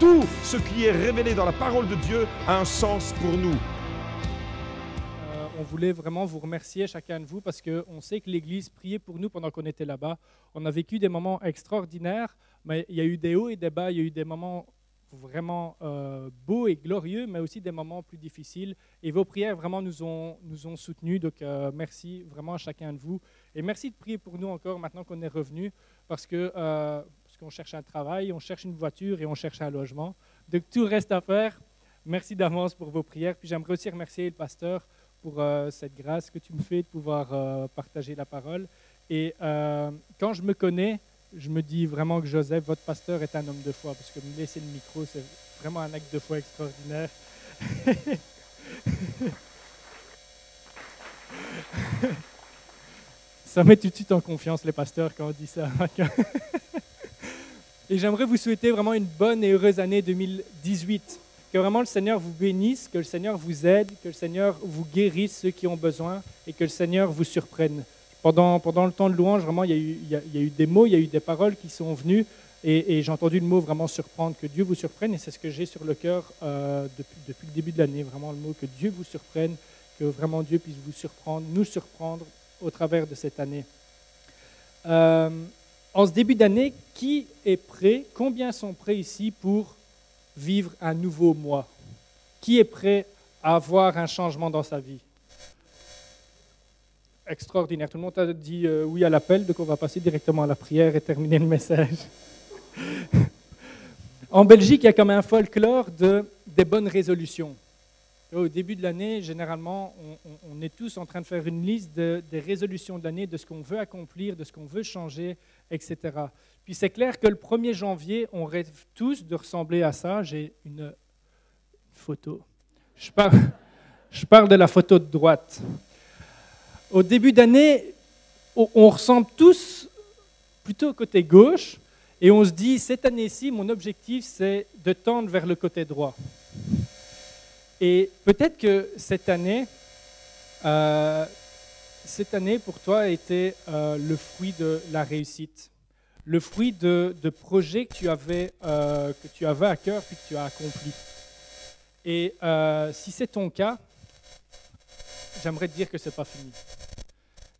tout ce qui est révélé dans la parole de Dieu a un sens pour nous. On voulait vraiment vous remercier chacun de vous parce qu'on sait que l'Église priait pour nous pendant qu'on était là-bas. On a vécu des moments extraordinaires, mais il y a eu des hauts et des bas, il y a eu des moments vraiment beaux et glorieux, mais aussi des moments plus difficiles. Et vos prières vraiment nous ont soutenus, donc merci vraiment à chacun de vous. Et merci de prier pour nous encore maintenant qu'on est revenus, parce qu'on cherche un travail, on cherche une voiture et on cherche un logement. Donc tout reste à faire. Merci d'avance pour vos prières. Puis j'aimerais aussi remercier le pasteur pour cette grâce que tu me fais de pouvoir partager la parole. Et quand je me connais, je me dis vraiment que Joseph, votre pasteur, est un homme de foi, parce que me laisser le micro, c'est vraiment un acte de foi extraordinaire. Ça met tout de suite en confiance les pasteurs quand on dit ça. Et j'aimerais vous souhaiter vraiment une bonne et heureuse année 2018. Que vraiment le Seigneur vous bénisse, que le Seigneur vous aide, que le Seigneur vous guérisse ceux qui ont besoin et que le Seigneur vous surprenne. Pendant le temps de louange, vraiment, il y a eu des mots, il y a eu des paroles qui sont venues et j'ai entendu le mot vraiment surprendre, que Dieu vous surprenne, et c'est ce que j'ai sur le cœur depuis le début de l'année, vraiment le mot que Dieu vous surprenne, que vraiment Dieu puisse vous surprendre, nous surprendre au travers de cette année. En ce début d'année, qui est prêt, combien sont prêts ici pour vivre un nouveau mois? Qui est prêt à avoir un changement dans sa vie? Extraordinaire. Tout le monde a dit oui à l'appel, donc on va passer directement à la prière et terminer le message. En Belgique, il y a comme un folklore des bonnes résolutions. Au début de l'année, généralement, on est tous en train de faire une liste des résolutions de l'année, de ce qu'on veut accomplir, de ce qu'on veut changer, etc. Puis c'est clair que le 1er janvier, on rêve tous de ressembler à ça. J'ai une photo. Je parle de la photo de droite. Au début d'année, on ressemble tous plutôt au côté gauche et on se dit, cette année-ci, mon objectif, c'est de tendre vers le côté droit. Et peut-être que cette année pour toi a été le fruit de la réussite, le fruit de projets que tu avais à cœur puis que tu as accomplis. Et si c'est ton cas, j'aimerais te dire que ce n'est pas fini.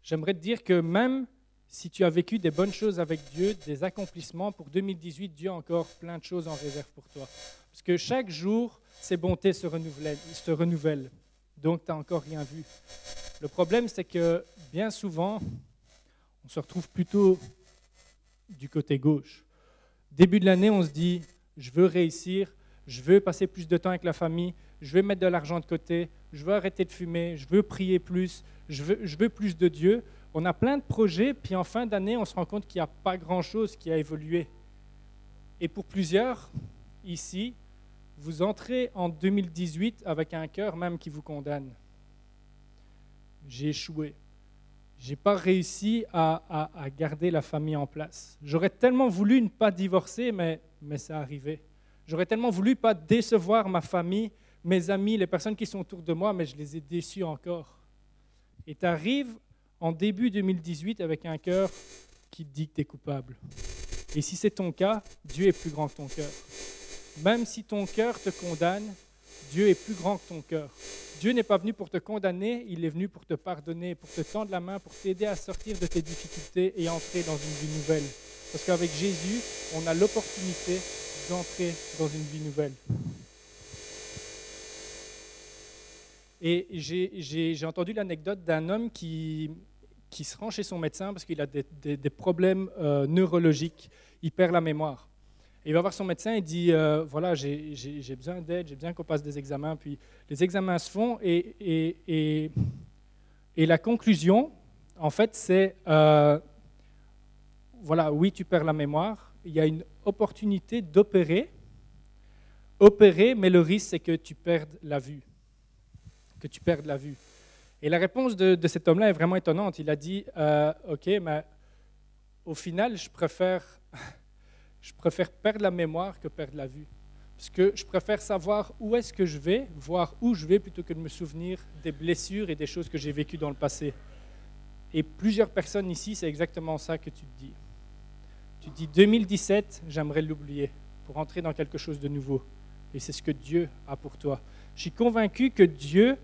J'aimerais te dire que même si tu as vécu des bonnes choses avec Dieu, des accomplissements, pour 2018, Dieu a encore plein de choses en réserve pour toi. Parce que chaque jour, ses bontés se renouvellent. Donc, tu n'as encore rien vu. Le problème, c'est que bien souvent, on se retrouve plutôt du côté gauche. Début de l'année, on se dit, je veux réussir, je veux passer plus de temps avec la famille, je veux mettre de l'argent de côté, je veux arrêter de fumer, je veux prier plus, je veux plus de Dieu. On a plein de projets, puis en fin d'année, on se rend compte qu'il n'y a pas grand-chose qui a évolué. Et pour plusieurs, ici, vous entrez en 2018 avec un cœur même qui vous condamne. J'ai échoué. Je n'ai pas réussi à garder la famille en place. J'aurais tellement voulu ne pas divorcer, mais ça arrivait. J'aurais tellement voulu ne pas décevoir ma famille, mes amis, les personnes qui sont autour de moi, mais je les ai déçus encore. Et tu arrives en début 2018 avec un cœur qui te dit que tu es coupable. Et si c'est ton cas, Dieu est plus grand que ton cœur. Même si ton cœur te condamne, Dieu est plus grand que ton cœur. Dieu n'est pas venu pour te condamner, il est venu pour te pardonner, pour te tendre la main, pour t'aider à sortir de tes difficultés et entrer dans une vie nouvelle. Parce qu'avec Jésus, on a l'opportunité d'entrer dans une vie nouvelle. Et j'ai entendu l'anecdote d'un homme qui se rend chez son médecin parce qu'il a des problèmes neurologiques. Il perd la mémoire. Et il va voir son médecin et dit voilà, j'ai besoin d'aide, j'ai besoin qu'on passe des examens. Puis les examens se font et la conclusion, en fait, c'est voilà, oui, tu perds la mémoire. Il y a une opportunité d'opérer, mais le risque, c'est que tu perdes la vue. Et la réponse de cet homme-là est vraiment étonnante. Il a dit ok, mais au final, je préfère perdre la mémoire que perdre la vue. Parce que je préfère savoir où est-ce que je vais, voir où je vais, plutôt que de me souvenir des blessures et des choses que j'ai vécues dans le passé. Et plusieurs personnes ici, c'est exactement ça que tu te dis. Tu te dis 2017, j'aimerais l'oublier. pour entrer dans quelque chose de nouveau. Et c'est ce que Dieu a pour toi. Je suis convaincu que Dieu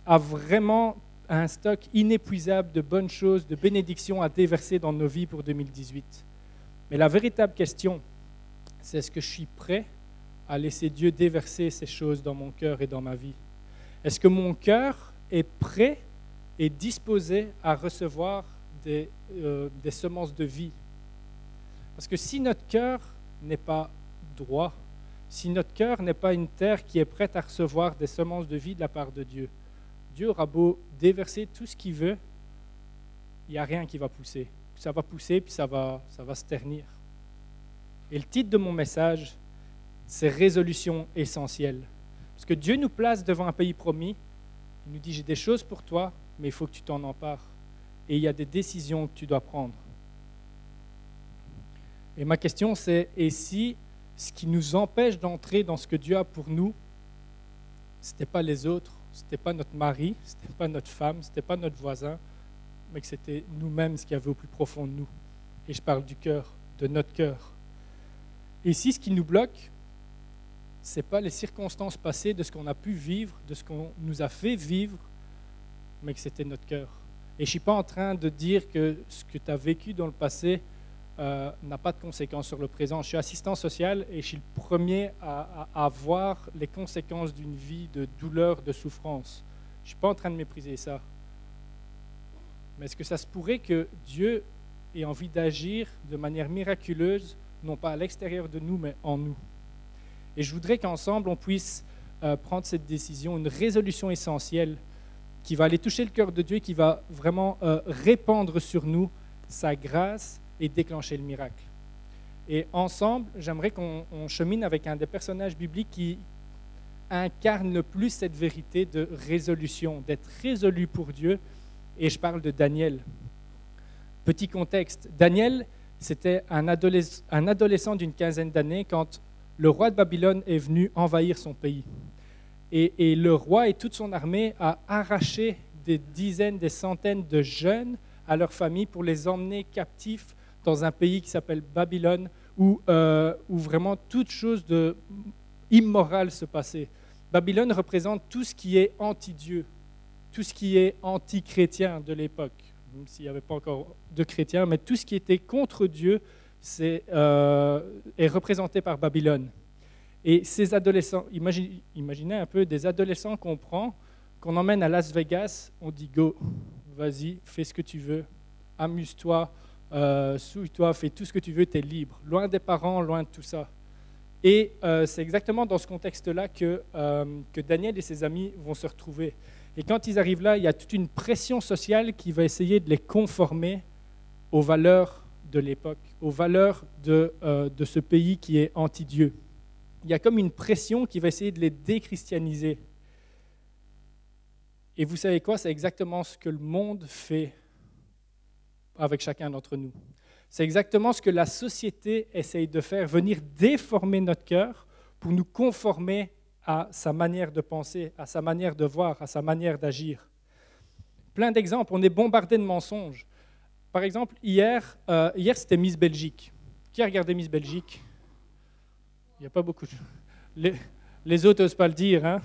a vraiment un stock inépuisable de bonnes choses, de bénédictions à déverser dans nos vies pour 2018. Mais la véritable question, c'est est-ce que je suis prêt à laisser Dieu déverser ces choses dans mon cœur et dans ma vie? Est-ce que mon cœur est prêt et disposé à recevoir des semences de vie? Parce que si notre cœur n'est pas droit, si notre cœur n'est pas une terre qui est prête à recevoir des semences de vie de la part de Dieu, Dieu aura beau déverser tout ce qu'il veut, il n'y a rien qui va pousser. Ça va pousser, puis ça va se ternir. Et le titre de mon message, c'est « Résolution essentielle ». Parce que Dieu nous place devant un pays promis, il nous dit « J'ai des choses pour toi, mais il faut que tu t'en empares. » Et il y a des décisions que tu dois prendre. Et ma question, c'est « Et si ce qui nous empêche d'entrer dans ce que Dieu a pour nous, ce n'était pas les autres, ce n'était pas notre mari, ce n'était pas notre femme, ce n'était pas notre voisin, mais que c'était nous-mêmes ce qu'il y avait au plus profond de nous. » Et je parle du cœur, de notre cœur. Et si ce qui nous bloque, ce n'est pas les circonstances passées de ce qu'on a pu vivre, de ce qu'on nous a fait vivre, mais que c'était notre cœur. Et je ne suis pas en train de dire que ce que tu as vécu dans le passé n'a pas de conséquences sur le présent. Je suis assistant social et je suis le premier à voir les conséquences d'une vie de douleur, de souffrance. Je ne suis pas en train de mépriser ça. Mais est-ce que ça se pourrait que Dieu ait envie d'agir de manière miraculeuse, non pas à l'extérieur de nous, mais en nous? Et je voudrais qu'ensemble, on puisse prendre cette décision, une résolution essentielle qui va aller toucher le cœur de Dieu et qui va vraiment répandre sur nous sa grâce et déclencher le miracle. Et ensemble, j'aimerais qu'on chemine avec un des personnages bibliques qui incarne le plus cette vérité de résolution, d'être résolu pour Dieu. Et je parle de Daniel. Petit contexte, Daniel, c'était un adolescent d'une quinzaine d'années quand le roi de Babylone est venu envahir son pays. Et le roi et toute son armée a arraché des dizaines, des centaines de jeunes à leur famille pour les emmener captifs dans un pays qui s'appelle Babylone, où vraiment toute chose immorale se passait. Babylone représente tout ce qui est anti-Dieu, tout ce qui est anti-chrétien de l'époque, même s'il n'y avait pas encore de chrétiens, mais tout ce qui était contre Dieu est représenté par Babylone. Et ces adolescents, imaginez un peu des adolescents qu'on prend, qu'on emmène à Las Vegas, on dit go, vas-y, fais ce que tu veux, amuse-toi, souille-toi, fais tout ce que tu veux, tu es libre, loin des parents, loin de tout ça. Et c'est exactement dans ce contexte-là que Daniel et ses amis vont se retrouver. Et quand ils arrivent là, il y a toute une pression sociale qui va essayer de les conformer aux valeurs de l'époque, aux valeurs de ce pays qui est anti-Dieu. Il y a comme une pression qui va essayer de les déchristianiser. Et vous savez quoi? C'est exactement ce que le monde fait avec chacun d'entre nous. C'est exactement ce que la société essaye de faire, venir déformer notre cœur pour nous conformer à sa manière de penser, à sa manière de voir, à sa manière d'agir. Plein d'exemples, on est bombardé de mensonges. Par exemple, hier c'était Miss Belgique. Qui a regardé Miss Belgique? Il n'y a pas beaucoup de... Les autres n'osent pas le dire. Hein?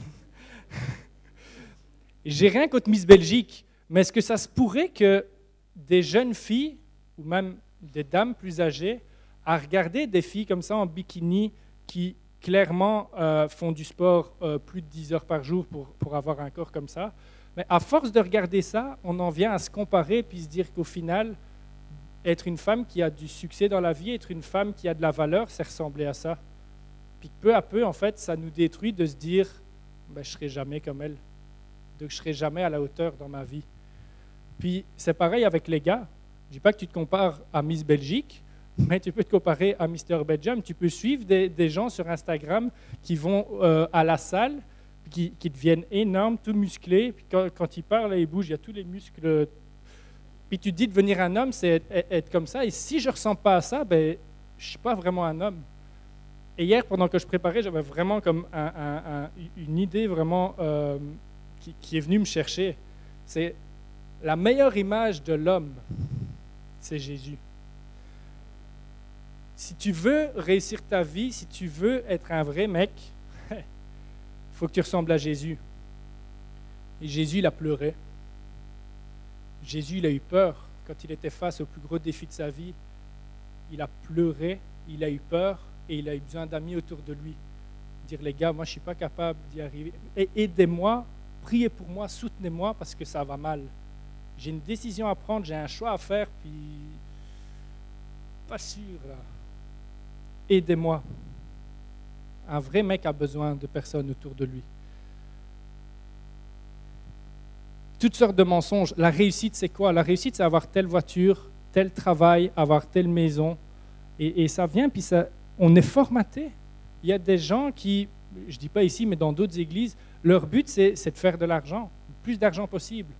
J'ai rien contre Miss Belgique, mais est-ce que ça se pourrait que des jeunes filles, ou même des dames plus âgées, à regarder des filles comme ça en bikini qui clairement font du sport plus de 10 heures par jour pour avoir un corps comme ça, mais à force de regarder ça, on en vient à se comparer puis se dire qu'au final, être une femme qui a du succès dans la vie, être une femme qui a de la valeur, c'est ressembler à ça. Puis peu à peu, en fait, ça nous détruit de se dire ben, « je ne serai jamais comme elle ». Donc, je ne serai jamais à la hauteur dans ma vie. Puis, c'est pareil avec les gars. Je ne dis pas que tu te compares à Miss Belgique, mais tu peux te comparer à Mr. Belgium. Tu peux suivre des gens sur Instagram qui vont à la salle, qui deviennent énormes, tout musclés. Puis quand ils parlent, ils bougent, il y a tous les muscles. Puis tu te dis, devenir un homme, c'est être comme ça. Et si je ne ressens pas à ça, ben, je ne suis pas vraiment un homme. Et hier, pendant que je préparais, j'avais vraiment comme une idée vraiment qui est venue me chercher. C'est la meilleure image de l'homme, c'est Jésus. Si tu veux réussir ta vie, si tu veux être un vrai mec, il faut que tu ressembles à Jésus. Et Jésus, il a pleuré. Jésus, il a eu peur. Quand il était face au plus gros défi de sa vie, il a pleuré, il a eu peur et il a eu besoin d'amis autour de lui. Dire, les gars, moi, je ne suis pas capable d'y arriver. Et aidez-moi, priez pour moi, soutenez-moi parce que ça va mal. J'ai une décision à prendre, j'ai un choix à faire, puis pas sûr, là. Aidez-moi. Un vrai mec a besoin de personnes autour de lui. Toutes sortes de mensonges. La réussite, c'est quoi? La réussite, c'est avoir telle voiture, tel travail, avoir telle maison. Et ça vient, puis ça, on est formaté. Il y a des gens qui, je ne dis pas ici, mais dans d'autres églises, leur but, c'est de faire de l'argent, le plus d'argent possible.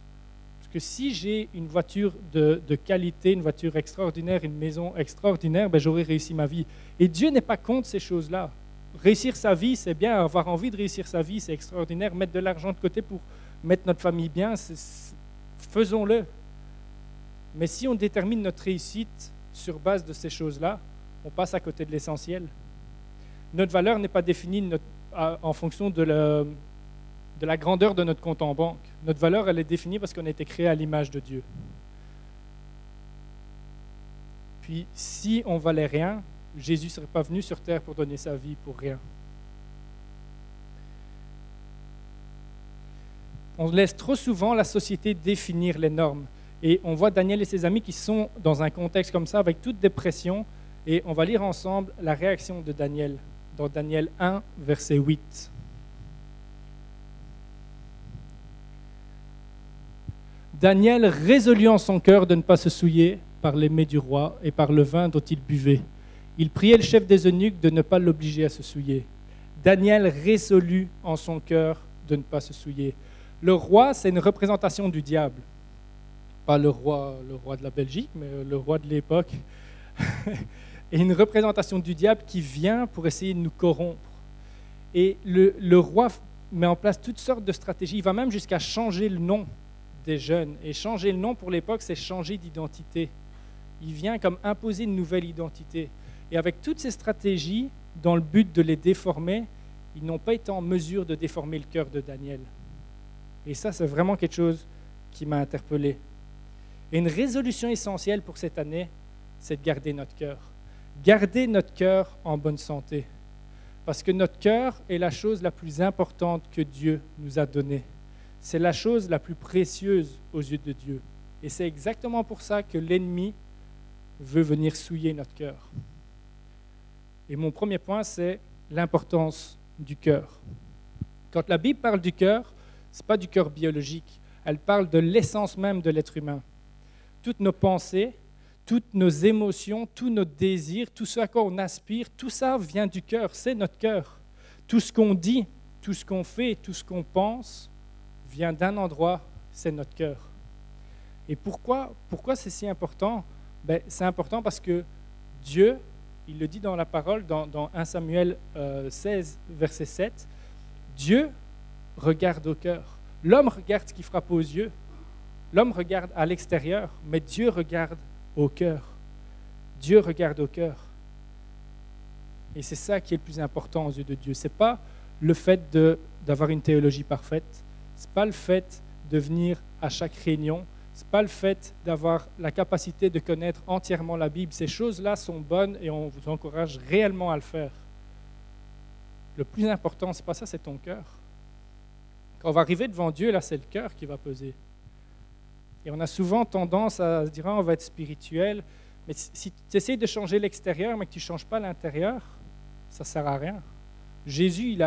Parce que si j'ai une voiture de qualité, une voiture extraordinaire, une maison extraordinaire, ben j'aurai réussi ma vie. Et Dieu n'est pas contre ces choses-là. Réussir sa vie, c'est bien. Avoir envie de réussir sa vie, c'est extraordinaire. Mettre de l'argent de côté pour mettre notre famille bien, faisons-le. Mais si on détermine notre réussite sur base de ces choses-là, on passe à côté de l'essentiel. Notre valeur n'est pas définie en fonction de la grandeur de notre compte en banque. Notre valeur, elle est définie parce qu'on a été créé à l'image de Dieu. Puis, si on valait rien, Jésus ne serait pas venu sur terre pour donner sa vie pour rien. On laisse trop souvent la société définir les normes. Et on voit Daniel et ses amis qui sont dans un contexte comme ça, avec toute dépression. Et on va lire ensemble la réaction de Daniel, dans Daniel 1, verset 8. Daniel résolut en son cœur de ne pas se souiller par les mets du roi et par le vin dont il buvait. Il priait le chef des eunuques de ne pas l'obliger à se souiller. Daniel résolut en son cœur de ne pas se souiller. Le roi, c'est une représentation du diable. Pas le roi de la Belgique, mais le roi de l'époque. Et une représentation du diable qui vient pour essayer de nous corrompre. Et le roi met en place toutes sortes de stratégies. Il va même jusqu'à changer le nom des jeunes. Et changer le nom pour l'époque, c'est changer d'identité. Il vient comme imposer une nouvelle identité. Et avec toutes ces stratégies, dans le but de les déformer, ils n'ont pas été en mesure de déformer le cœur de Daniel. Et ça, c'est vraiment quelque chose qui m'a interpellé. Et une résolution essentielle pour cette année, c'est de garder notre cœur. Garder notre cœur en bonne santé. Parce que notre cœur est la chose la plus importante que Dieu nous a donnée. C'est la chose la plus précieuse aux yeux de Dieu. Et c'est exactement pour ça que l'ennemi veut venir souiller notre cœur. Et mon premier point, c'est l'importance du cœur. Quand la Bible parle du cœur, ce n'est pas du cœur biologique. Elle parle de l'essence même de l'être humain. Toutes nos pensées, toutes nos émotions, tous nos désirs, tout ce à quoi on aspire, tout ça vient du cœur, c'est notre cœur. Tout ce qu'on dit, tout ce qu'on fait, tout ce qu'on pense vient d'un endroit, c'est notre cœur. Et pourquoi c'est si important? C'est important parce que Dieu, il le dit dans la parole, dans 1 Samuel 16, verset 7, Dieu regarde au cœur. L'homme regarde ce qui frappe aux yeux. L'homme regarde à l'extérieur, mais Dieu regarde au cœur. Dieu regarde au cœur. Et c'est ça qui est le plus important aux yeux de Dieu. Ce n'est pas le fait d'avoir une théologie parfaite. Ce n'est pas le fait de venir à chaque réunion. Ce n'est pas le fait d'avoir la capacité de connaître entièrement la Bible. Ces choses-là sont bonnes et on vous encourage réellement à le faire. Le plus important, ce n'est pas ça, c'est ton cœur. Quand on va arriver devant Dieu, là, c'est le cœur qui va peser. Et on a souvent tendance à se dire, on va être spirituel. Mais si tu essaies de changer l'extérieur, mais que tu ne changes pas l'intérieur, ça ne sert à rien. Jésus,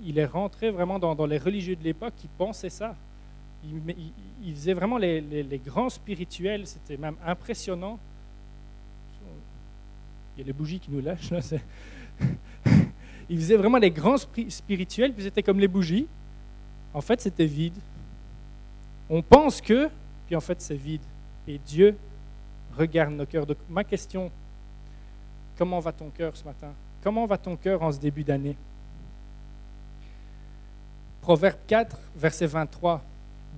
il est rentré vraiment dans les religieux de l'époque qui pensaient ça. Il faisait vraiment les grands spirituels, c'était même impressionnant. Il y a les bougies qui nous lâchent, là. Il faisait vraiment les grands spirituels, puis c'était comme les bougies. En fait, c'était vide. On pense que, puis en fait, c'est vide. Et Dieu regarde nos cœurs. Donc, ma question, comment va ton cœur ce matin? Comment va ton cœur en ce début d'année? Proverbe 4, verset 23.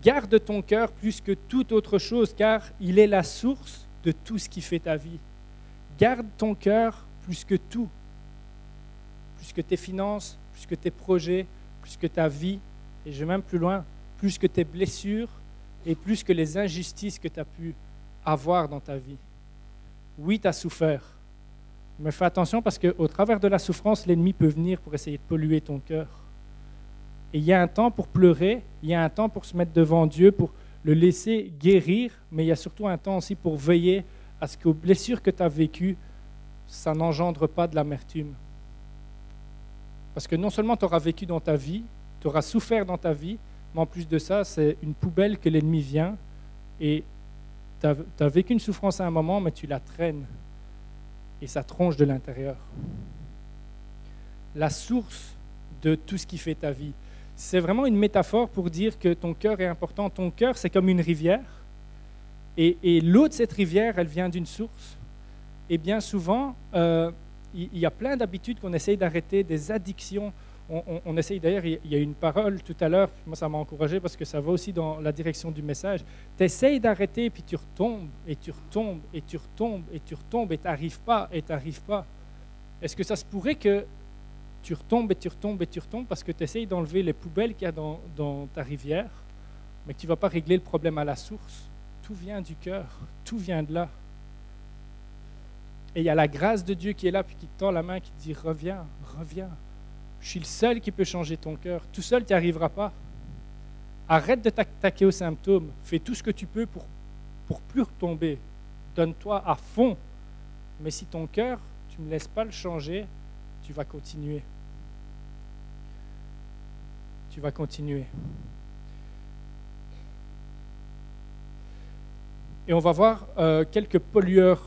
Garde ton cœur plus que toute autre chose, car il est la source de tout ce qui fait ta vie. Garde ton cœur plus que tout, plus que tes finances, plus que tes projets, plus que ta vie, et je vais même plus loin, plus que tes blessures et plus que les injustices que tu as pu avoir dans ta vie. Oui, tu as souffert, mais fais attention parce qu'au travers de la souffrance, l'ennemi peut venir pour essayer de polluer ton cœur. Et il y a un temps pour pleurer, il y a un temps pour se mettre devant Dieu, pour le laisser guérir, mais il y a surtout un temps aussi pour veiller à ce qu'aux blessures que tu as vécues, ça n'engendre pas de l'amertume. Parce que non seulement tu auras vécu dans ta vie, tu auras souffert dans ta vie, mais en plus de ça, c'est une poubelle que l'ennemi vient et tu as vécu une souffrance à un moment, mais tu la traînes et ça tronche de l'intérieur. La source de tout ce qui fait ta vie, c'est vraiment une métaphore pour dire que ton cœur est important. Ton cœur, c'est comme une rivière et l'eau de cette rivière, elle vient d'une source. Et bien souvent, il y a plein d'habitudes qu'on essaye d'arrêter, des addictions. On essaye, d'ailleurs, il y a une parole tout à l'heure, moi ça m'a encouragé parce que ça va aussi dans la direction du message. Tu essayes d'arrêter, puis tu retombes, et tu retombes, et tu retombes, et tu retombes, et tu n'arrives pas, et tu n'arrives pas. Est-ce que ça se pourrait que tu retombes, et tu retombes, et tu retombes parce que tu essayes d'enlever les poubelles qu'il y a dans ta rivière, mais que tu ne vas pas régler le problème à la source? Tout vient du cœur, tout vient de là. Et il y a la grâce de Dieu qui est là, puis qui te tend la main, qui te dit « Reviens, reviens. Je suis le seul qui peut changer ton cœur. Tout seul, tu n'y arriveras pas. Arrête de t'attaquer aux symptômes. Fais tout ce que tu peux pour plus retomber. Donne-toi à fond. Mais si ton cœur, tu ne me laisses pas le changer, tu vas continuer. Tu vas continuer. » Et on va voir quelques pollueurs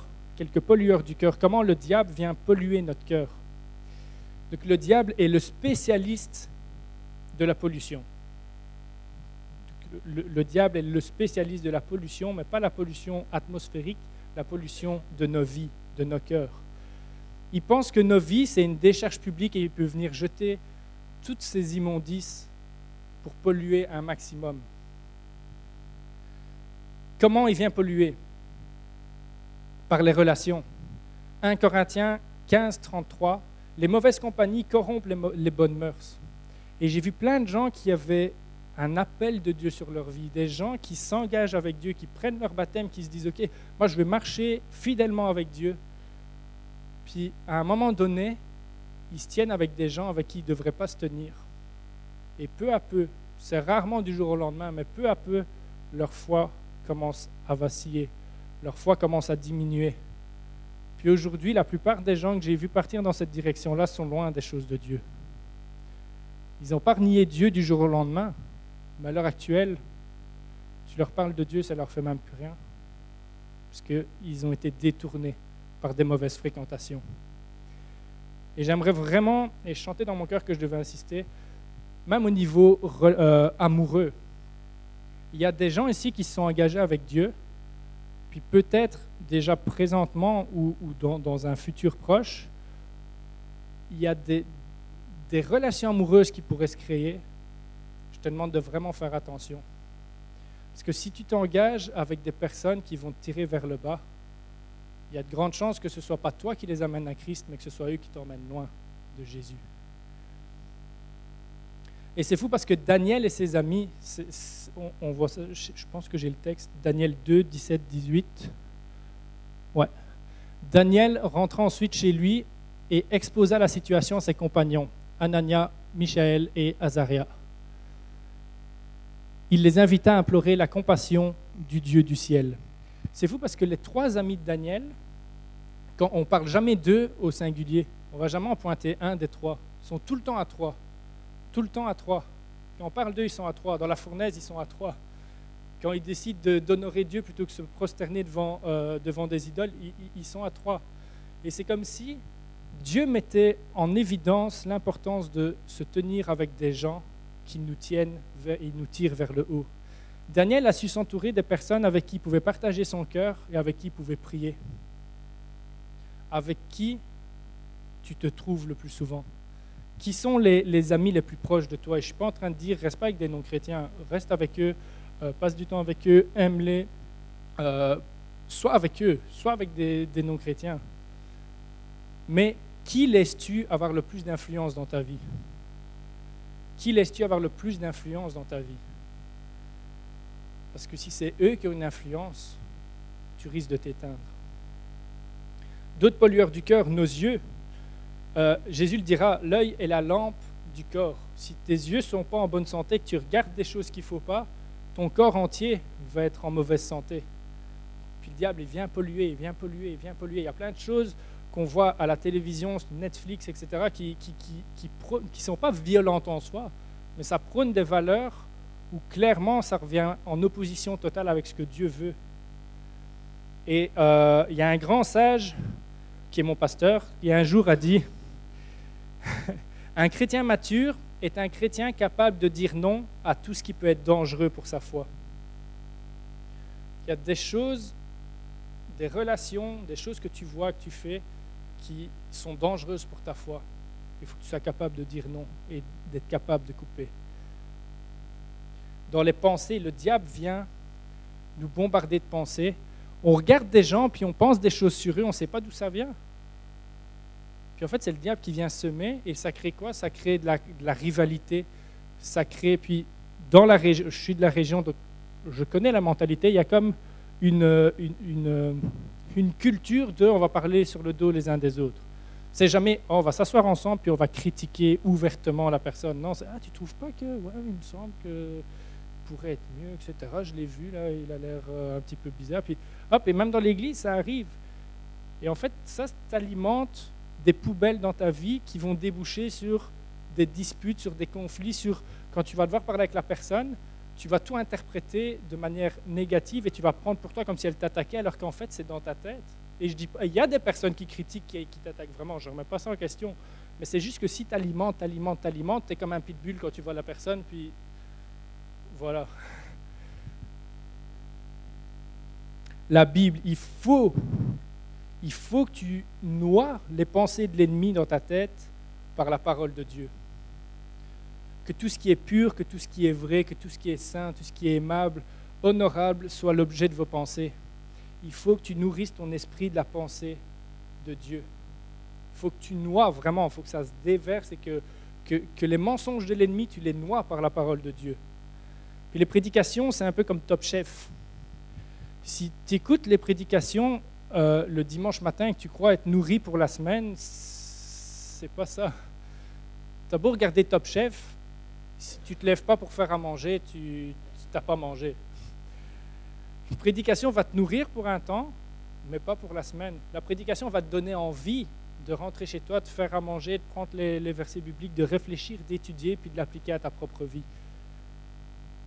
du cœur, comment le diable vient polluer notre cœur. Donc le diable est le spécialiste de la pollution. Le diable est le spécialiste de la pollution, mais pas la pollution atmosphérique, la pollution de nos vies, de nos cœurs. Il pense que nos vies, c'est une décharge publique et il peut venir jeter toutes ces immondices pour polluer un maximum. Comment il vient polluer? Par les relations. 1 Corinthiens 15, 33, les mauvaises compagnies corrompent les bonnes mœurs. Et j'ai vu plein de gens qui avaient un appel de Dieu sur leur vie, des gens qui s'engagent avec Dieu, qui prennent leur baptême, qui se disent « Ok, moi je vais marcher fidèlement avec Dieu ». Puis à un moment donné, ils se tiennent avec des gens avec qui ils ne devraient pas se tenir. Et peu à peu, c'est rarement du jour au lendemain, mais peu à peu, leur foi commence à vaciller. Leur foi commence à diminuer. Puis aujourd'hui, la plupart des gens que j'ai vus partir dans cette direction-là sont loin des choses de Dieu. Ils n'ont pas renié Dieu du jour au lendemain, mais à l'heure actuelle, tu leur parles de Dieu, ça ne leur fait même plus rien, parce qu'ils ont été détournés par des mauvaises fréquentations. Et j'aimerais vraiment, et je sentais dans mon cœur que je devais insister, même au niveau amoureux. Il y a des gens ici qui se sont engagés avec Dieu, puis peut-être déjà présentement ou dans un futur proche, il y a des relations amoureuses qui pourraient se créer. Je te demande de vraiment faire attention. Parce que si tu t'engages avec des personnes qui vont te tirer vers le bas, il y a de grandes chances que ce ne soit pas toi qui les amènes à Christ, mais que ce soit eux qui t'emmènent loin de Jésus. Et c'est fou parce que Daniel et ses amis, on voit ça, je pense que j'ai le texte, Daniel 2, 17, 18. Ouais. Daniel rentra ensuite chez lui et exposa la situation à ses compagnons, Anania, Michaël et Azaria. Il les invita à implorer la compassion du Dieu du ciel. C'est fou parce que les trois amis de Daniel, quand on ne parle jamais d'eux au singulier, on ne va jamais en pointer un des trois, ils sont tout le temps à trois. Tout le temps à trois. Quand on parle d'eux, ils sont à trois. Dans la fournaise, ils sont à trois. Quand ils décident d'honorer Dieu plutôt que de se prosterner devant des idoles, ils sont à trois. Et c'est comme si Dieu mettait en évidence l'importance de se tenir avec des gens qui nous tiennent et nous tirent vers le haut. Daniel a su s'entourer des personnes avec qui il pouvait partager son cœur et avec qui il pouvait prier. Avec qui tu te trouves le plus souvent? Qui sont les amis les plus proches de toi? Et je ne suis pas en train de dire, reste pas avec des non-chrétiens, reste avec eux, passe du temps avec eux, aime-les, sois avec eux, sois avec des non-chrétiens. Mais qui laisses-tu avoir le plus d'influence dans ta vie? Qui laisses-tu avoir le plus d'influence dans ta vie? Parce que si c'est eux qui ont une influence, tu risques de t'éteindre. D'autres pollueurs du cœur, nos yeux. Jésus le dira, l'œil est la lampe du corps. Si tes yeux ne sont pas en bonne santé, que tu regardes des choses qu'il ne faut pas, ton corps entier va être en mauvaise santé. Puis le diable, il vient polluer, il vient polluer, il vient polluer. Il y a plein de choses qu'on voit à la télévision, sur Netflix, etc., qui ne sont pas violentes en soi, mais ça prône des valeurs où clairement ça revient en opposition totale avec ce que Dieu veut. Et il y a un grand sage, qui est mon pasteur, qui un jour a dit « Un chrétien mature est un chrétien capable de dire non à tout ce qui peut être dangereux pour sa foi. » Il y a des choses, des relations, des choses que tu vois, que tu fais, qui sont dangereuses pour ta foi. Il faut que tu sois capable de dire non et d'être capable de couper. Dans les pensées, le diable vient nous bombarder de pensées. On regarde des gens, puis on pense des choses sur eux, on ne sait pas d'où ça vient. Puis en fait, c'est le diable qui vient semer, et ça crée quoi? Ça crée de la rivalité. Ça crée, puis dans la région, je suis de la région, donc je connais la mentalité, il y a comme une culture de on va parler sur le dos les uns des autres. C'est jamais on va s'asseoir ensemble puis on va critiquer ouvertement la personne. Non, c'est tu trouves pas que ouais, il me semble que pourrait être mieux, etc. Je l'ai vu là, il a l'air un petit peu bizarre. Puis hop, et même dans l'église ça arrive. Et en fait ça alimente des poubelles dans ta vie qui vont déboucher sur des disputes, sur des conflits, sur quand tu vas devoir parler avec la personne. Tu vas tout interpréter de manière négative et tu vas prendre pour toi comme si elle t'attaquait alors qu'en fait c'est dans ta tête. Et je dis, il y a des personnes qui critiquent, qui t'attaquent vraiment, je ne remets pas ça en question. Mais c'est juste que si tu alimentes, tu es comme un pitbull quand tu vois la personne, puis voilà. La Bible, il faut que tu noies les pensées de l'ennemi dans ta tête par la parole de Dieu. Que tout ce qui est pur, que tout ce qui est vrai, que tout ce qui est saint, tout ce qui est aimable, honorable, soit l'objet de vos pensées. Il faut que tu nourrisses ton esprit de la pensée de Dieu. Il faut que tu noies vraiment, il faut que ça se déverse et que les mensonges de l'ennemi, tu les noies par la parole de Dieu. Puis les prédications, c'est un peu comme Top Chef. Si tu écoutes les prédications le dimanche matin et que tu crois être nourri pour la semaine, c'est pas ça. Tu as beau regarder Top Chef, si tu ne te lèves pas pour faire à manger, tu n'as pas mangé. La prédication va te nourrir pour un temps, mais pas pour la semaine. La prédication va te donner envie de rentrer chez toi, de faire à manger, de prendre les versets bibliques, de réfléchir, d'étudier, puis de l'appliquer à ta propre vie.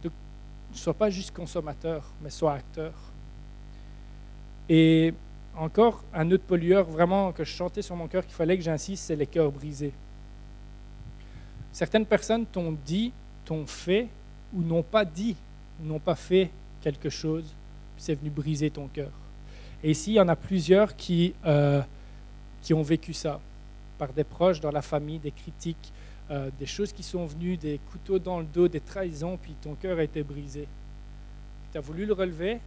Donc, ne sois pas juste consommateur, mais sois acteur. Et encore, un autre pollueur vraiment que je chantais sur mon cœur qu'il fallait que j'insiste, c'est les cœurs brisés. Certaines personnes t'ont dit, t'ont fait, ou n'ont pas dit, n'ont pas fait quelque chose, puis c'est venu briser ton cœur. Et ici, il y en a plusieurs qui ont vécu ça, par des proches dans la famille, des critiques, des choses qui sont venues, des couteaux dans le dos, des trahisons, puis ton cœur a été brisé. Tu as voulu le relever,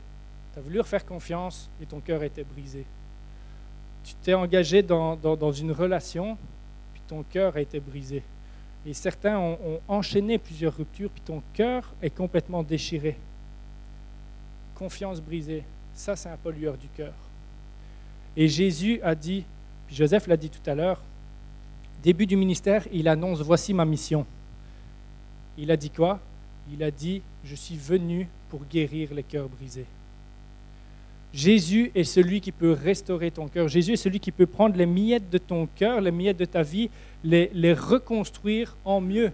tu as voulu refaire confiance, et ton cœur a été brisé. Tu t'es engagé dans une relation, puis ton cœur a été brisé. Et certains ont enchaîné plusieurs ruptures, puis ton cœur est complètement déchiré. Confiance brisée, ça c'est un pollueur du cœur. Et Jésus a dit, puis Joseph l'a dit tout à l'heure, début du ministère, il annonce, voici ma mission. Il a dit quoi? Il a dit, je suis venu pour guérir les cœurs brisés. Jésus est celui qui peut restaurer ton cœur. Jésus est celui qui peut prendre les miettes de ton cœur, les miettes de ta vie, les reconstruire en mieux.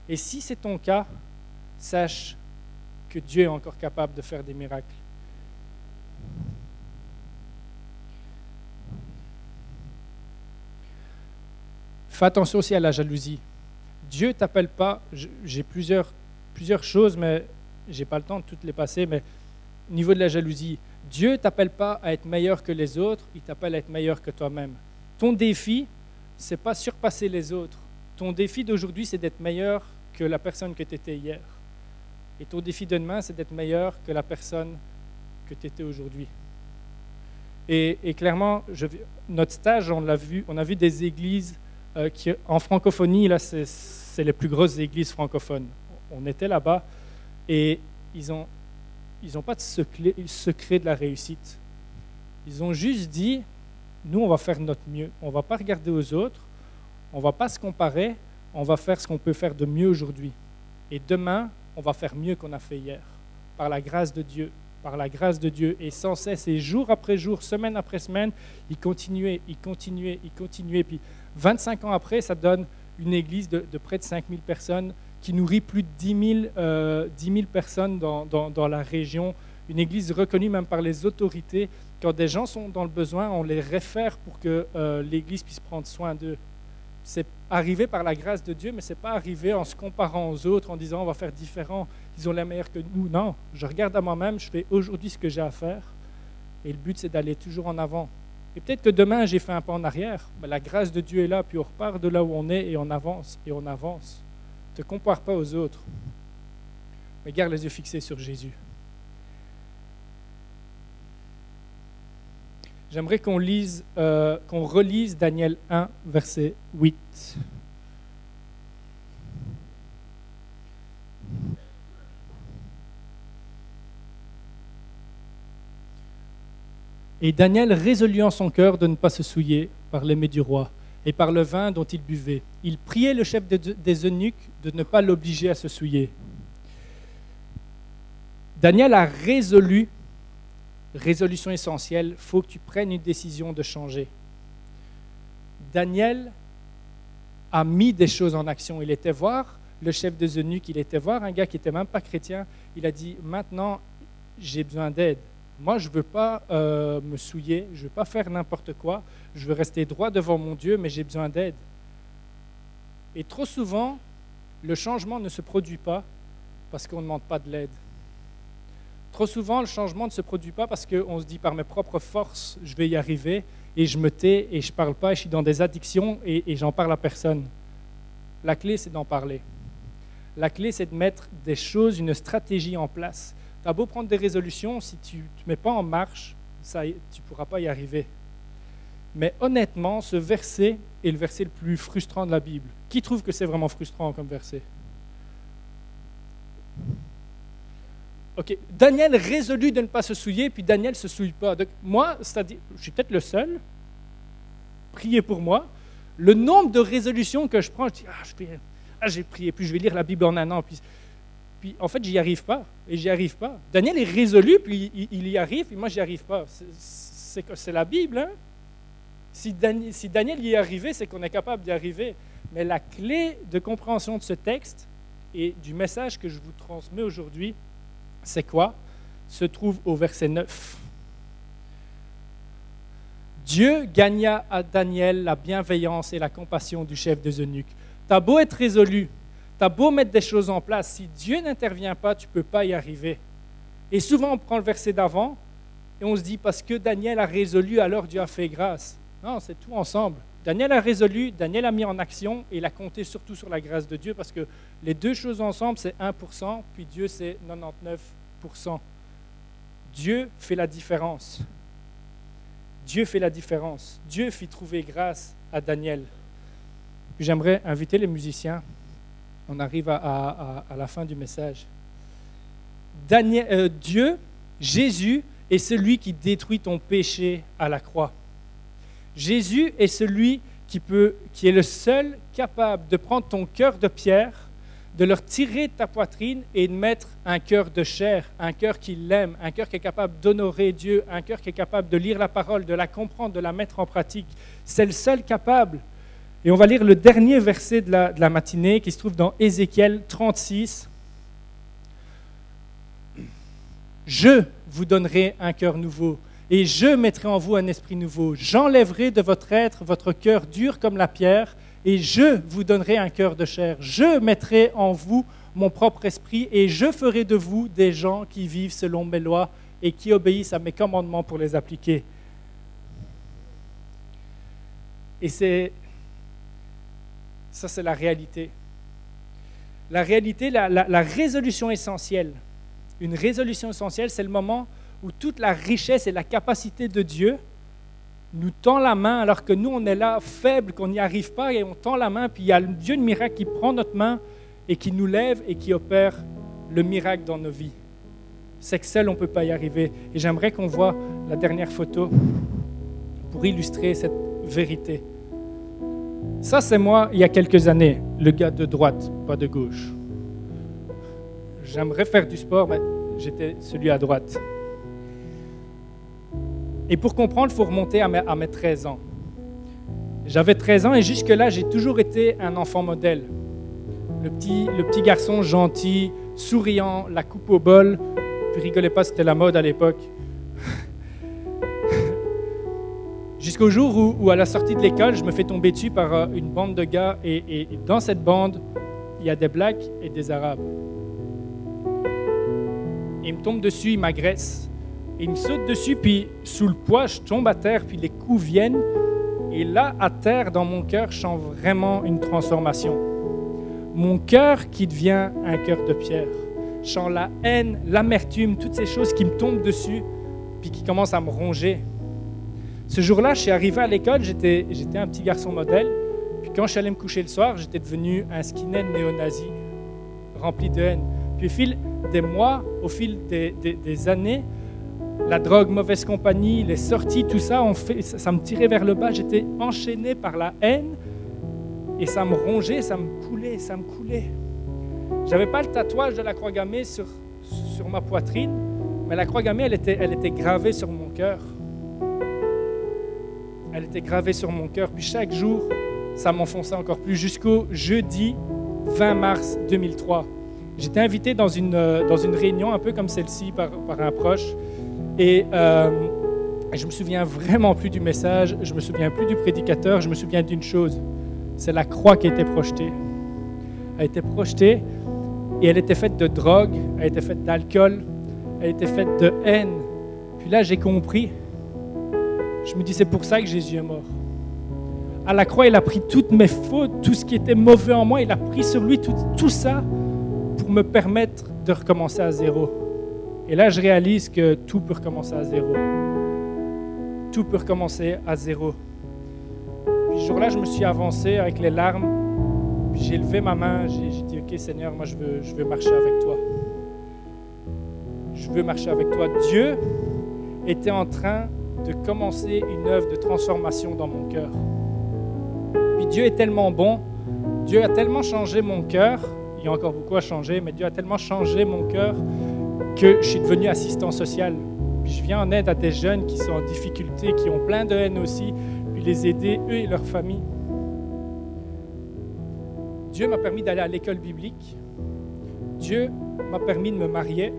Et si c'est ton cas, sache que Dieu est encore capable de faire des miracles. Fais attention aussi à la jalousie. Dieu ne t'appelle pas, j'ai plusieurs choses, mais je n'ai pas le temps de toutes les passer, mais au niveau de la jalousie, Dieu ne t'appelle pas à être meilleur que les autres, il t'appelle à être meilleur que toi-même. Ton défi, ce n'est pas surpasser les autres. Ton défi d'aujourd'hui, c'est d'être meilleur que la personne que tu étais hier. Et ton défi de demain, c'est d'être meilleur que la personne que tu étais aujourd'hui. Et clairement, notre stage, on a vu des églises qui, en francophonie, là, c'est les plus grosses églises francophones. On était là-bas et ils n'ont pas de secret de la réussite. Ils ont juste dit, nous, on va faire notre mieux. On ne va pas regarder aux autres, on ne va pas se comparer, on va faire ce qu'on peut faire de mieux aujourd'hui. Et demain, on va faire mieux qu'on a fait hier, par la grâce de Dieu. Par la grâce de Dieu. Et sans cesse, et jour après jour, semaine après semaine, ils continuaient. Puis 25 ans après, ça donne une église de près de 5000 personnes qui nourrit plus de 10 000 personnes dans la région. Une église reconnue même par les autorités. Quand des gens sont dans le besoin, on les réfère pour que l'église puisse prendre soin d'eux. C'est arrivé par la grâce de Dieu, mais ce n'est pas arrivé en se comparant aux autres, en disant on va faire différent, ils ont la meilleure que nous. Non, je regarde à moi-même, je fais aujourd'hui ce que j'ai à faire, et le but c'est d'aller toujours en avant. Et peut-être que demain j'ai fait un pas en arrière, mais la grâce de Dieu est là, puis on repart de là où on est et on avance, et on avance. Ne te compare pas aux autres, mais garde les yeux fixés sur Jésus. J'aimerais qu'on relise Daniel 1, verset 8. Et Daniel résolut en son cœur de ne pas se souiller par les mets du roi et par le vin dont il buvait. Il priait le chef des eunuques de ne pas l'obliger à se souiller. Daniel a résolu. Résolution essentielle, il faut que tu prennes une décision de changer. Daniel a mis des choses en action. Il était voir le chef des eunuques, il était voir un gars qui n'était même pas chrétien. Il a dit, maintenant, j'ai besoin d'aide. Moi, je ne veux pas me souiller, je ne veux pas faire n'importe quoi. Je veux rester droit devant mon Dieu, mais j'ai besoin d'aide. Et trop souvent, le changement ne se produit pas parce qu'on ne demande pas de l'aide. Trop souvent, le changement ne se produit pas parce qu'on se dit par mes propres forces, je vais y arriver, et je me tais, et je ne parle pas, et je suis dans des addictions, et j'en parle à personne. La clé, c'est d'en parler. La clé, c'est de mettre des choses, une stratégie en place. Tu as beau prendre des résolutions, si tu ne te mets pas en marche, tu ne pourras pas y arriver. Mais honnêtement, ce verset est le verset le plus frustrant de la Bible. Qui trouve que c'est vraiment frustrant comme verset? Ok, Daniel résolut de ne pas se souiller, puis Daniel ne se souille pas. Donc, moi, c'est-à-dire, je suis peut-être le seul. Priez pour moi. Le nombre de résolutions que je prends, je dis, j'ai prié, puis je vais lire la Bible en un an. Puis en fait, j'y arrive pas, et j'y arrive pas. Daniel est résolu, puis il y arrive, puis moi, j'y arrive pas. C'est la Bible, hein? Si Daniel y est arrivé, c'est qu'on est capable d'y arriver. Mais la clé de compréhension de ce texte et du message que je vous transmets aujourd'hui, c'est quoi? Se trouve au verset 9. Dieu gagna à Daniel la bienveillance et la compassion du chef des eunuques. Tu as beau être résolu, tu as beau mettre des choses en place, si Dieu n'intervient pas, tu ne peux pas y arriver. Et souvent, on prend le verset d'avant et on se dit, parce que Daniel a résolu, alors Dieu a fait grâce. Non, c'est tout ensemble. Daniel a résolu, Daniel a mis en action et il a compté surtout sur la grâce de Dieu parce que les deux choses ensemble, c'est 1%, puis Dieu, c'est 99%. Dieu fait la différence. Dieu fait la différence. Dieu fit trouver grâce à Daniel. Puis j'aimerais inviter les musiciens. On arrive à la fin du message. Dieu, Jésus, est celui qui détruit ton péché à la croix. Jésus est celui qui est le seul capable de prendre ton cœur de pierre, de le retirer de ta poitrine et de mettre un cœur de chair, un cœur qui l'aime, un cœur qui est capable d'honorer Dieu, un cœur qui est capable de lire la parole, de la comprendre, de la mettre en pratique. C'est le seul capable. Et on va lire le dernier verset de la matinée qui se trouve dans Ézéchiel 36. « Je vous donnerai un cœur nouveau. Et je mettrai en vous un esprit nouveau. J'enlèverai de votre être votre cœur dur comme la pierre, et je vous donnerai un cœur de chair. Je mettrai en vous mon propre esprit, et je ferai de vous des gens qui vivent selon mes lois et qui obéissent à mes commandements pour les appliquer. » Et ça, c'est la réalité. La réalité, la résolution essentielle. Une résolution essentielle, c'est le moment où toute la richesse et la capacité de Dieu nous tend la main alors que nous, on est là, faible, qu'on n'y arrive pas, et on tend la main, puis il y a le Dieu de miracle qui prend notre main et qui nous lève et qui opère le miracle dans nos vies. C'est que seul, on ne peut pas y arriver. Et j'aimerais qu'on voit la dernière photo pour illustrer cette vérité. Ça, c'est moi, il y a quelques années, le gars de droite, pas de gauche. J'aimerais faire du sport, mais j'étais celui à droite. Et pour comprendre, il faut remonter à mes 13 ans. J'avais 13 ans et jusque-là, j'ai toujours été un enfant modèle. Le petit garçon gentil, souriant, la coupe au bol. Puis rigolez pas, c'était la mode à l'époque. Jusqu'au jour où, à la sortie de l'école, je me fais tomber dessus par une bande de gars. Et dans cette bande, il y a des Blacks et des Arabes. Et ils me tombent dessus, ils m'agressent. Et ils me sautent dessus, puis sous le poids, je tombe à terre, puis les coups viennent. Et là, à terre, dans mon cœur, je sens vraiment une transformation. Mon cœur qui devient un cœur de pierre. Je sens la haine, l'amertume, toutes ces choses qui me tombent dessus, puis qui commencent à me ronger. Ce jour-là, je suis arrivé à l'école, j'étais un petit garçon modèle. Puis quand je suis allé me coucher le soir, j'étais devenu un skinhead néo-nazi, rempli de haine. Puis au fil des mois, au fil des années, la drogue, mauvaise compagnie, les sorties, tout ça, ça me tirait vers le bas. J'étais enchaîné par la haine et ça me rongeait, ça me coulait. J'avais pas le tatouage de la croix gammée sur ma poitrine, mais la croix gammée, elle était gravée sur mon cœur. Elle était gravée sur mon cœur. Puis chaque jour, ça m'enfonçait encore plus jusqu'au jeudi 20 mars 2003. J'étais invité dans une réunion un peu comme celle-ci par un proche. Et je me souviens vraiment plus du message, je me souviens plus du prédicateur, je me souviens d'une chose, c'est la croix qui a été projetée. Elle a été projetée et elle était faite de drogue, elle était faite d'alcool, elle était faite de haine. Puis là, j'ai compris. Je me dis, c'est pour ça que Jésus est mort. À la croix, il a pris toutes mes fautes, tout ce qui était mauvais en moi, il a pris sur lui tout ça pour me permettre de recommencer à zéro. Et là, je réalise que tout peut recommencer à zéro. Tout peut recommencer à zéro. Puis ce jour-là, je me suis avancé avec les larmes. Puis j'ai levé ma main. J'ai dit, OK, Seigneur, moi, je veux marcher avec toi. Je veux marcher avec toi. Dieu était en train de commencer une œuvre de transformation dans mon cœur. Puis Dieu est tellement bon. Dieu a tellement changé mon cœur. Il y a encore beaucoup à changer, mais Dieu a tellement changé mon cœur que je suis devenu assistant social. Puis je viens en aide à des jeunes qui sont en difficulté, qui ont plein de haine aussi, puis les aider, eux et leur famille. Dieu m'a permis d'aller à l'école biblique. Dieu m'a permis de me marier.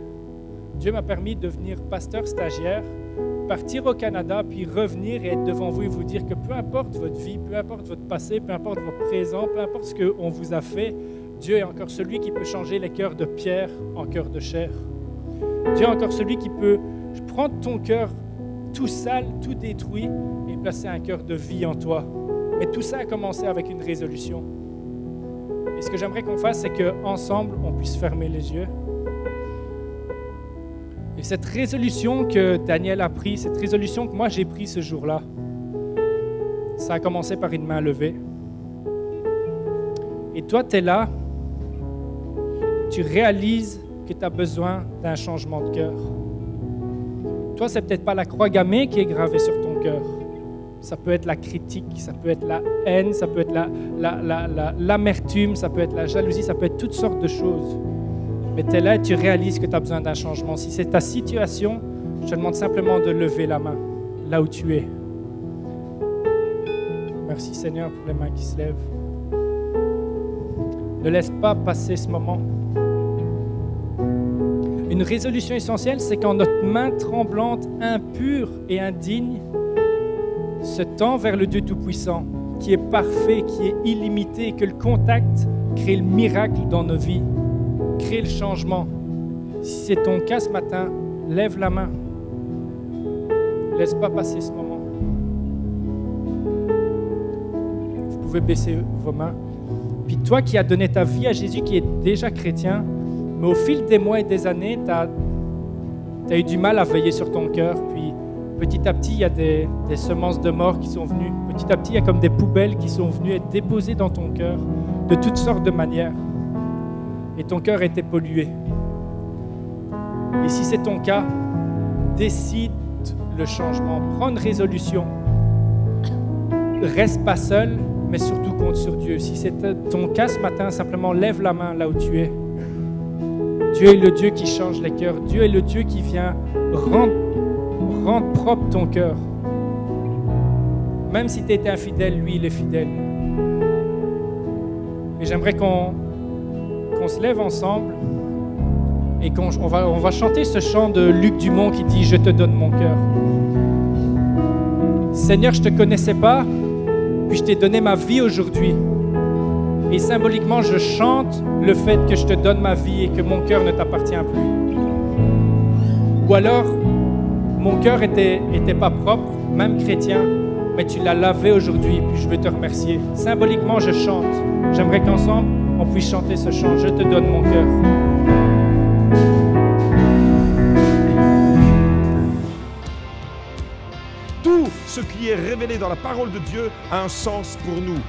Dieu m'a permis de devenir pasteur stagiaire, partir au Canada, puis revenir et être devant vous et vous dire que peu importe votre vie, peu importe votre passé, peu importe votre présent, peu importe ce qu'on vous a fait, Dieu est encore celui qui peut changer les cœurs de pierre en cœurs de chair. Dieu est encore celui qui peut prendre ton cœur tout sale, tout détruit et placer un cœur de vie en toi. Mais tout ça a commencé avec une résolution. Et ce que j'aimerais qu'on fasse, c'est qu'ensemble, on puisse fermer les yeux. Et cette résolution que Daniel a prise, cette résolution que moi j'ai prise ce jour-là, ça a commencé par une main levée. Et toi, tu es là, tu réalises que tu as besoin d'un changement de cœur. Toi, c'est peut-être pas la croix gammée qui est gravée sur ton cœur. Ça peut être la critique, ça peut être la haine, ça peut être l'amertume, ça peut être la jalousie, ça peut être toutes sortes de choses. Mais tu es là et tu réalises que tu as besoin d'un changement. Si c'est ta situation, je te demande simplement de lever la main, là où tu es. Merci Seigneur pour les mains qui se lèvent. Ne laisse pas passer ce moment. Une résolution essentielle, c'est quand notre main tremblante, impure et indigne se tend vers le Dieu Tout-Puissant, qui est parfait, qui est illimité, et que le contact crée le miracle dans nos vies, crée le changement. Si c'est ton cas ce matin, lève la main. Laisse pas passer ce moment. Vous pouvez baisser vos mains. Puis toi qui as donné ta vie à Jésus, qui est déjà chrétien, mais au fil des mois et des années, tu as eu du mal à veiller sur ton cœur, puis petit à petit, il y a des semences de mort qui sont venues. Petit à petit, il y a comme des poubelles qui sont venues être déposées dans ton cœur de toutes sortes de manières. Et ton cœur était pollué. Et si c'est ton cas, décide le changement. Prends une résolution. Reste pas seul, mais surtout compte sur Dieu. Si c'est ton cas ce matin, simplement lève la main là où tu es. Dieu est le Dieu qui change les cœurs. Dieu est le Dieu qui vient rendre propre ton cœur. Même si tu étais infidèle, lui, il est fidèle. Et j'aimerais qu'on se lève ensemble et on va chanter ce chant de Luc Dumont qui dit « Je te donne mon cœur ». Seigneur, je ne te connaissais pas, puis je t'ai donné ma vie aujourd'hui. Et symboliquement, je chante le fait que je te donne ma vie et que mon cœur ne t'appartient plus. Ou alors, mon cœur était pas propre, même chrétien, mais tu l'as lavé aujourd'hui, puis je veux te remercier. Symboliquement, je chante. J'aimerais qu'ensemble, on puisse chanter ce chant. Je te donne mon cœur. Tout ce qui est révélé dans la parole de Dieu a un sens pour nous.